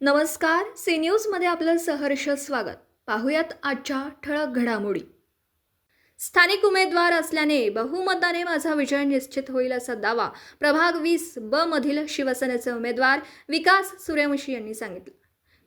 नमस्कार, सी न्यूजमध्ये आपलं सहर्ष स्वागत. पाहुयात आजच्या ठळक घडामोडी. स्थानिक उमेदवार असल्याने बहुमताने माझा विजय निश्चित होईल असा दावा प्रभाग 20 ब मधील शिवसेनेचे उमेदवार विकास सूर्यवंशी यांनी सांगितलं.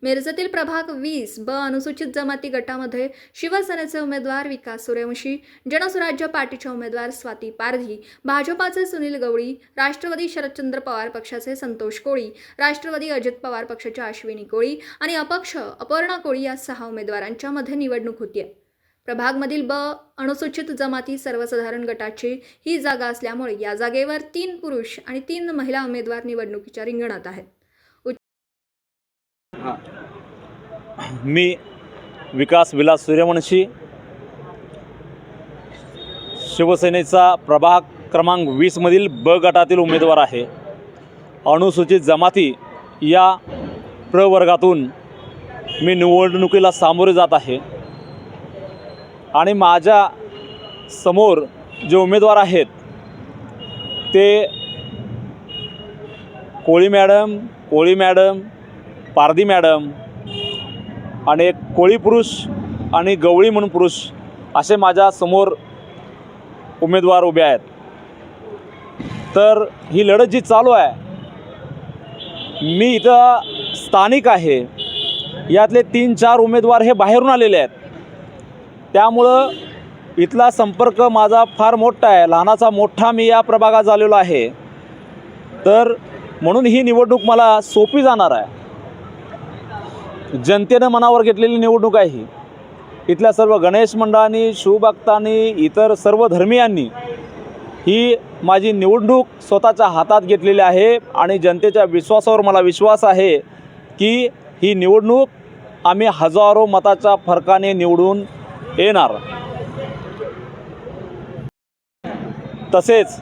मिरजेतील प्रभाग 20 ब अनुसूचित जमाती गटामध्ये शिवसेनेचे उमेदवार विकास सूर्यवंशी, जनसुराज्य पार्टीच्या उमेदवार स्वाती पारधी, भाजपाचे सुनील गवळी, राष्ट्रवादी शरदचंद्र पवार पक्षाचे संतोष कोळी, राष्ट्रवादी अजित पवार पक्षाच्या अश्विनी कोळी आणि अपक्ष अपर्णा कोळी या 6 उमेदवारांच्या मध्ये निवडणूक होती. प्रभागमधील ब अनुसूचित जमाती सर्वसाधारण गटाची ही जागा असल्यामुळे या जागेवर 3 पुरुष आणि 3 महिला उमेदवार निवडणुकीच्या रिंगणात आहेत. मी विकास विलास सूर्यवंशी, शिवसेनेचा प्रभाग क्रमांक 20 मधील ब गटातील उमेदवार आहे. अनुसूचित जमाती या प्रवर्गातून मी निवडणुकीला सामोरे जात आहे आणि माझ्या समोर जे उमेदवार आहेत ते कोळी मॅडम, पारधी मॅडम आणि एक कोळी पुरुष आणि गवळी म्हणून पुरुष असे माझ्या समोर उमेदवार उभे आहेत. तर ही लढत जी चालू आहे, मी इथं स्थानिक आहे. यातले 3-4 उमेदवार हे बाहेरून आलेले आहेत. त्यामुळं इथला संपर्क माझा फार मोठा आहे. लहानाचा मोठा मी या प्रभागात झालेलो आहे. तर म्हणून ही निवडणूक मला सोपी जाणार आहे. जनतेनं मनावर घेतलेली निवडणूक आहे ही. इथल्या सर्व गणेश मंडळांनी, शिवभक्तांनी, इतर सर्व धर्मीयांनी ही माझी निवडणूक स्वतःच्या हातात घेतलेली आहे आणि जनतेच्या विश्वासावर मला विश्वास आहे की ही निवडणूक आम्ही हजारो मताच्या फरकाने निवडून येणार. तसेच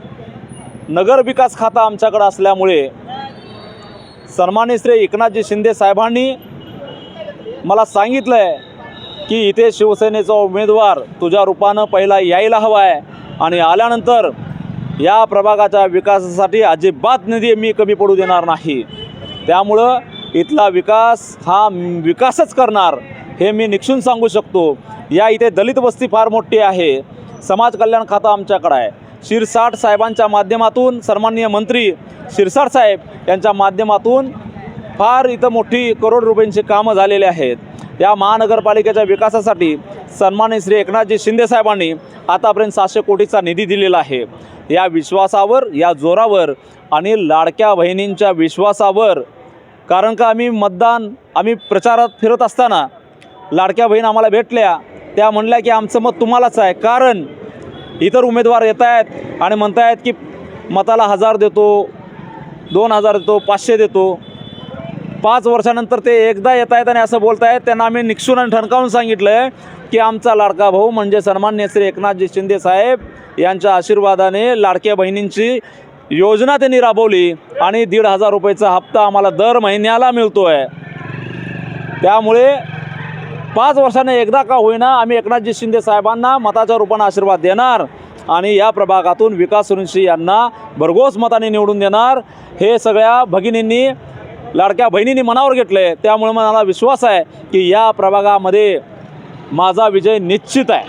नगर विकास खाता आमच्याकडे असल्यामुळे सन्माननीय श्री एकनाथजी शिंदे साहेबांनी मला सांगितलं आहे की इथे शिवसेनेचा उमेदवार तुझ्या रूपानं पहिला यायला हवा आहे आणि आल्यानंतर या प्रभागाच्या विकासासाठी अजिबात निधी मी कमी पडू देणार नाही. त्यामुळं इथला विकास हा विकासच करणार हे मी निक्षून सांगू शकतो. या इथे दलित वस्ती फार मोठी आहे. समाज कल्याण खातं आमच्याकडं आहे. शिरसाट साहेबांच्या माध्यमातून सन्माननीय मंत्री शिरसाट साहेब यांच्या माध्यमातून फार इथं मोठी करोड रुपयांची कामं झालेली आहेत. या महानगरपालिकेच्या विकासासाठी सन्माननीय श्री एकनाथजी शिंदे साहेबांनी आतापर्यंत 700 कोटीचा निधी दिलेला आहे. या विश्वासावर, या जोरावर आणि लाडक्या बहिणींच्या विश्वासावर, कारण का आम्ही प्रचारात फिरत असताना लाडक्या बहीण आम्हाला भेटल्या. त्या म्हणल्या की आमचं मत तुम्हालाच आहे. कारण इतर उमेदवार येत आहेत आणि म्हणत आहेत की मताला 1000 देतो, 2000 देतो, 500 देतो. 5 वर्षानंतर ते एकदा येत आहेत आणि असं बोलत आहेत. त्यांना आम्ही निक्षून आणि ठणकावून सांगितलं आहे की आमचा लाडका भाऊ म्हणजे सन्माननीय श्री एकनाथजी शिंदे साहेब यांच्या आशीर्वादाने लाडक्या बहिणींची योजना त्यांनी राबवली आणि 1,500 रुपयाचा हप्ता आम्हाला दर महिन्याला मिळतो आहे. त्यामुळे 5 वर्षाने एकदा का होईना आम्ही एकनाथजी शिंदे साहेबांना मताच्या रूपाने आशीर्वाद देणार आणि या प्रभागातून विकास सूर्यवंशी यांना भरघोस मताने निवडून देणार. हे सगळ्या भगिनींनी, लाडक्या बहिणींनी मनावर घेतलं आहे. त्यामुळे मला विश्वास आहे की या प्रभागामध्ये माझा विजय निश्चित आहे.